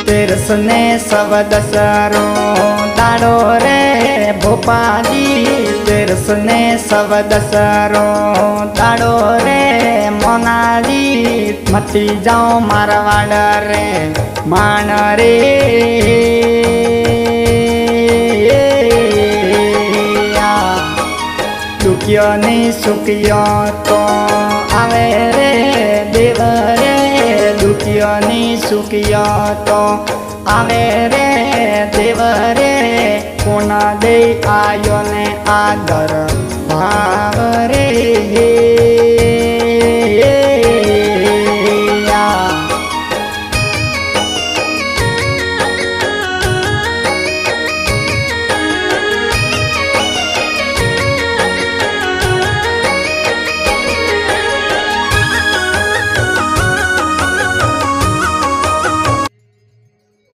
तेरस ने सब दसरो दाड़ो रे भोपाली। तेरस ने सब दसरो दाड़ो रे मोनाली। मती जाओ मारवाड़ रे मान रे। दुखियो नहीं सुखियो तो आवे रे देव रे। दुखियो नहीं सुखियो तो आवे रे देव रे। कोना दे आयो ने आदर भाव रे।